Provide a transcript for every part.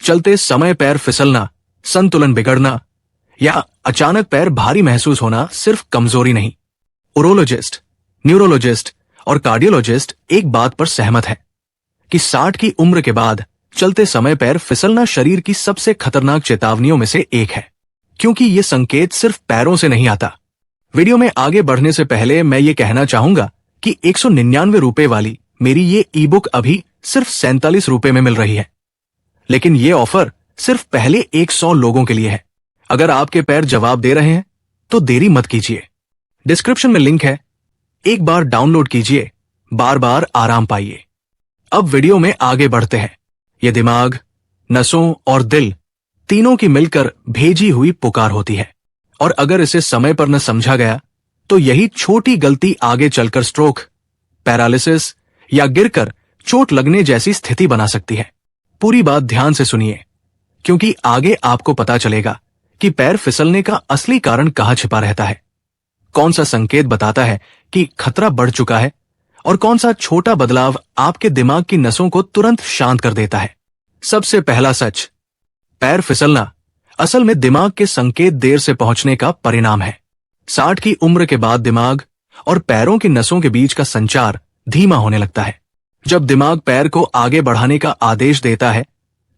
चलते समय पैर फिसलना, संतुलन बिगड़ना या अचानक पैर भारी महसूस होना सिर्फ कमजोरी नहीं। उरोलॉजिस्ट, न्यूरोलॉजिस्ट और कार्डियोलॉजिस्ट एक बात पर सहमत है कि 60 की उम्र के बाद चलते समय पैर फिसलना शरीर की सबसे खतरनाक चेतावनियों में से एक है, क्योंकि ये संकेत सिर्फ पैरों से नहीं आता। वीडियो में आगे बढ़ने से पहले मैं ये कहना चाहूंगा कि 199 रुपए वाली मेरी ये ई बुक अभी सिर्फ 47 रुपए में मिल रही है, लेकिन ये ऑफर सिर्फ पहले 100 लोगों के लिए है। अगर आपके पैर जवाब दे रहे हैं तो देरी मत कीजिए, डिस्क्रिप्शन में लिंक है, एक बार डाउनलोड कीजिए, बार बार आराम पाइए। अब वीडियो में आगे बढ़ते हैं। ये दिमाग, नसों और दिल तीनों की मिलकर भेजी हुई पुकार होती है, और अगर इसे समय पर न समझा गया तो यही छोटी गलती आगे चलकर स्ट्रोक, पैरालिसिस या गिरकर चोट लगने जैसी स्थिति बना सकती है। पूरी बात ध्यान से सुनिए, क्योंकि आगे आपको पता चलेगा कि पैर फिसलने का असली कारण कहां छिपा रहता है, कौन सा संकेत बताता है कि खतरा बढ़ चुका है और कौन सा छोटा बदलाव आपके दिमाग की नसों को तुरंत शांत कर देता है। सबसे पहला सच, पैर फिसलना असल में दिमाग के संकेत देर से पहुंचने का परिणाम है। 60 की उम्र के बाद दिमाग और पैरों की नसों के बीच का संचार धीमा होने लगता है। जब दिमाग पैर को आगे बढ़ाने का आदेश देता है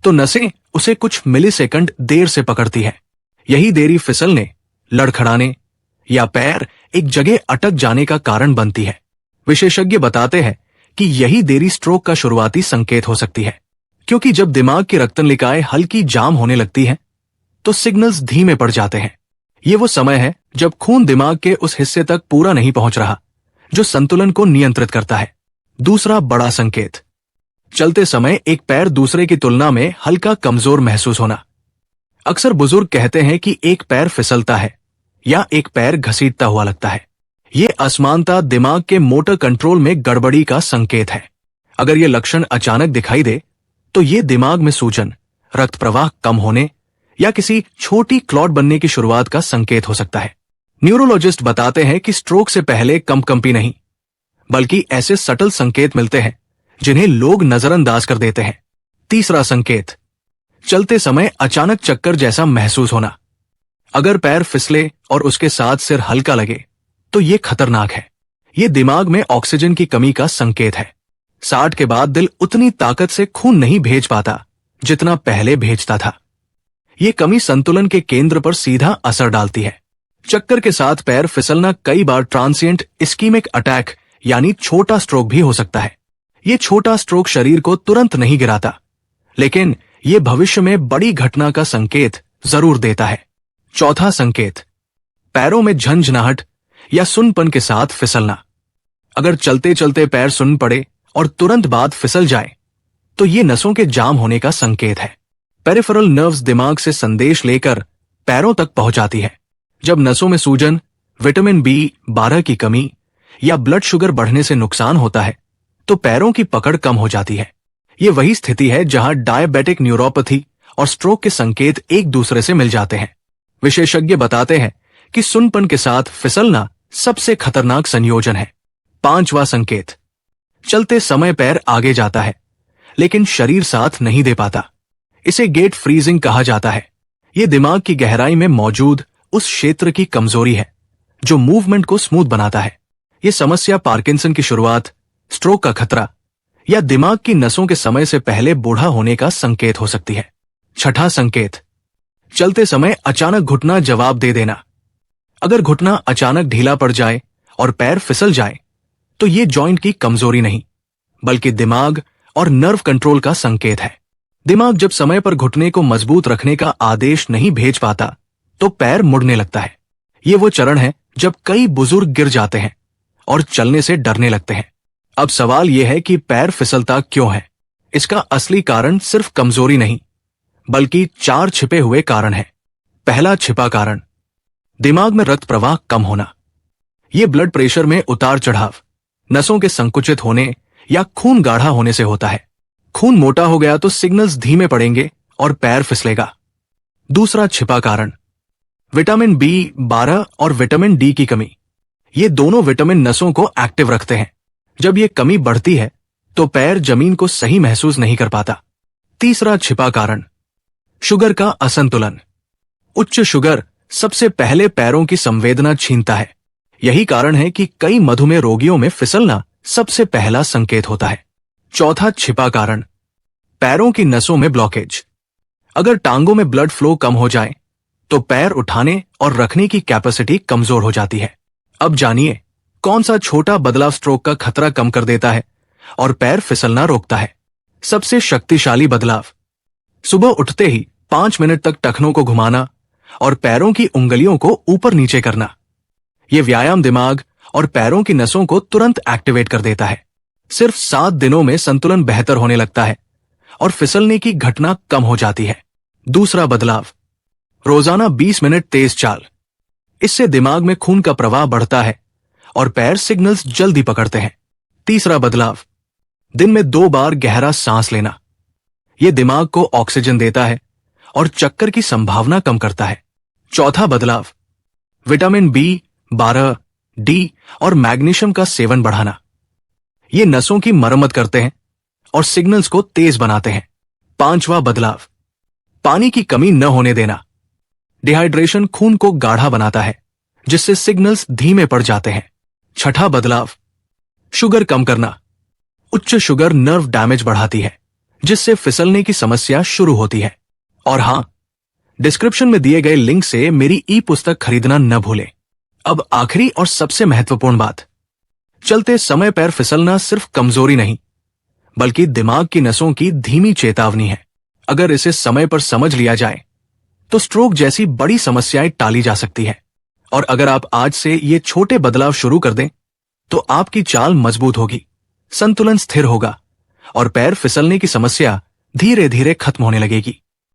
तो नसें उसे कुछ मिलीसेकंड देर से पकड़ती है। यही देरी फिसलने, लड़खड़ाने या पैर एक जगह अटक जाने का कारण बनती है। विशेषज्ञ बताते हैं कि यही देरी स्ट्रोक का शुरुआती संकेत हो सकती है, क्योंकि जब दिमाग की रक्तनलिकाएं हल्की जाम होने लगती हैं तो सिग्नल्स धीमे पड़ जाते हैं। ये वो समय है जब खून दिमाग के उस हिस्से तक पूरा नहीं पहुंच रहा जो संतुलन को नियंत्रित करता है। दूसरा बड़ा संकेत, चलते समय एक पैर दूसरे की तुलना में हल्का कमजोर महसूस होना। अक्सर बुजुर्ग कहते हैं कि एक पैर फिसलता है या एक पैर घसीटता हुआ लगता है। ये असमानता दिमाग के मोटर कंट्रोल में गड़बड़ी का संकेत है। अगर ये लक्षण अचानक दिखाई दे तो ये दिमाग में सूजन, रक्त प्रवाह कम होने या किसी छोटी क्लॉट बनने की शुरुआत का संकेत हो सकता है। न्यूरोलॉजिस्ट बताते हैं कि स्ट्रोक से पहले कंपकंपी नहीं, बल्कि ऐसे सटल संकेत मिलते हैं जिन्हें लोग नजरअंदाज कर देते हैं। तीसरा संकेत, चलते समय अचानक चक्कर जैसा महसूस होना। अगर पैर फिसले और उसके साथ सिर हल्का लगे तो ये खतरनाक है। ये दिमाग में ऑक्सीजन की कमी का संकेत है। 60 के बाद दिल उतनी ताकत से खून नहीं भेज पाता जितना पहले भेजता था। ये कमी संतुलन के केंद्र पर सीधा असर डालती है। चक्कर के साथ पैर फिसलना कई बार ट्रांसिएंट इस्कीमिक अटैक यानी छोटा स्ट्रोक भी हो सकता है। ये छोटा स्ट्रोक शरीर को तुरंत नहीं गिराता, लेकिन ये भविष्य में बड़ी घटना का संकेत जरूर देता है। चौथा संकेत, पैरों में झंझनाहट या सुन्नपन के साथ फिसलना। अगर चलते चलते पैर सुन्न पड़े और तुरंत बाद फिसल जाए तो ये नसों के जाम होने का संकेत है। पेरिफेरल नर्व्स दिमाग से संदेश लेकर पैरों तक पहुंचाती है। जब नसों में सूजन, विटामिन B12 की कमी या ब्लड शुगर बढ़ने से नुकसान होता है तो पैरों की पकड़ कम हो जाती है। ये वही स्थिति है जहां डायबिटिक न्यूरोपैथी और स्ट्रोक के संकेत एक दूसरे से मिल जाते हैं। विशेषज्ञ बताते हैं कि सुन्नपन के साथ फिसलना सबसे खतरनाक संयोजन है। पांचवा संकेत, चलते समय पैर आगे जाता है लेकिन शरीर साथ नहीं दे पाता। इसे गेट फ्रीजिंग कहा जाता है। यह दिमाग की गहराई में मौजूद उस क्षेत्र की कमजोरी है जो मूवमेंट को स्मूथ बनाता है। यह समस्या पार्किंसन की शुरुआत, स्ट्रोक का खतरा या दिमाग की नसों के समय से पहले बूढ़ा होने का संकेत हो सकती है। छठा संकेत, चलते समय अचानक घुटना जवाब दे देना। अगर घुटना अचानक ढीला पड़ जाए और पैर फिसल जाए तो यह जॉइंट की कमजोरी नहीं, बल्कि दिमाग और नर्व कंट्रोल का संकेत है। दिमाग जब समय पर घुटने को मजबूत रखने का आदेश नहीं भेज पाता तो पैर मुड़ने लगता है। ये वो चरण है जब कई बुजुर्ग गिर जाते हैं और चलने से डरने लगते हैं। अब सवाल यह है कि पैर फिसलता क्यों है। इसका असली कारण सिर्फ कमजोरी नहीं, बल्कि 4 छिपे हुए कारण हैं। पहला छिपा कारण, दिमाग में रक्त प्रवाह कम होना। यह ब्लड प्रेशर में उतार चढ़ाव, नसों के संकुचित होने या खून गाढ़ा होने से होता है। खून मोटा हो गया तो सिग्नल्स धीमे पड़ेंगे और पैर फिसलेगा। दूसरा छिपा कारण, विटामिन B12 और विटामिन D की कमी। ये दोनों विटामिन नसों को एक्टिव रखते हैं। जब ये कमी बढ़ती है तो पैर जमीन को सही महसूस नहीं कर पाता। तीसरा छिपा कारण, शुगर का असंतुलन। उच्च शुगर सबसे पहले पैरों की संवेदना छीनता है। यही कारण है कि कई मधुमेह रोगियों में फिसलना सबसे पहला संकेत होता है। चौथा छिपा कारण, पैरों की नसों में ब्लॉकेज। अगर टांगों में ब्लड फ्लो कम हो जाए तो पैर उठाने और रखने की कैपेसिटी कमजोर हो जाती है। अब जानिए कौन सा छोटा बदलाव स्ट्रोक का खतरा कम कर देता है और पैर फिसलना रोकता है। सबसे शक्तिशाली बदलाव, सुबह उठते ही 5 मिनट तक टखनों को घुमाना और पैरों की उंगलियों को ऊपर नीचे करना। यह व्यायाम दिमाग और पैरों की नसों को तुरंत एक्टिवेट कर देता है। सिर्फ 7 दिनों में संतुलन बेहतर होने लगता है और फिसलने की घटना कम हो जाती है। दूसरा बदलाव, रोजाना 20 मिनट तेज चाल। इससे दिमाग में खून का प्रवाह बढ़ता है और पैर सिग्नल्स जल्दी पकड़ते हैं। तीसरा बदलाव, दिन में 2 बार गहरा सांस लेना। यह दिमाग को ऑक्सीजन देता है और चक्कर की संभावना कम करता है। चौथा बदलाव, विटामिन बी 12, डी और मैग्नीशियम का सेवन बढ़ाना। ये नसों की मरम्मत करते हैं और सिग्नल्स को तेज बनाते हैं। पांचवा बदलाव, पानी की कमी न होने देना। डिहाइड्रेशन खून को गाढ़ा बनाता है जिससे सिग्नल्स धीमे पड़ जाते हैं। छठा बदलाव, शुगर कम करना। उच्च शुगर नर्व डैमेज बढ़ाती है जिससे फिसलने की समस्या शुरू होती है। और हां, डिस्क्रिप्शन में दिए गए लिंक से मेरी ई पुस्तक खरीदना न भूलें। अब आखिरी और सबसे महत्वपूर्ण बात, चलते समय पैर फिसलना सिर्फ कमजोरी नहीं बल्कि दिमाग की नसों की धीमी चेतावनी है। अगर इसे समय पर समझ लिया जाए तो स्ट्रोक जैसी बड़ी समस्याएं टाली जा सकती है। और अगर आप आज से ये छोटे बदलाव शुरू कर दें तो आपकी चाल मजबूत होगी, संतुलन स्थिर होगा और पैर फिसलने की समस्या धीरे धीरे खत्म होने लगेगी।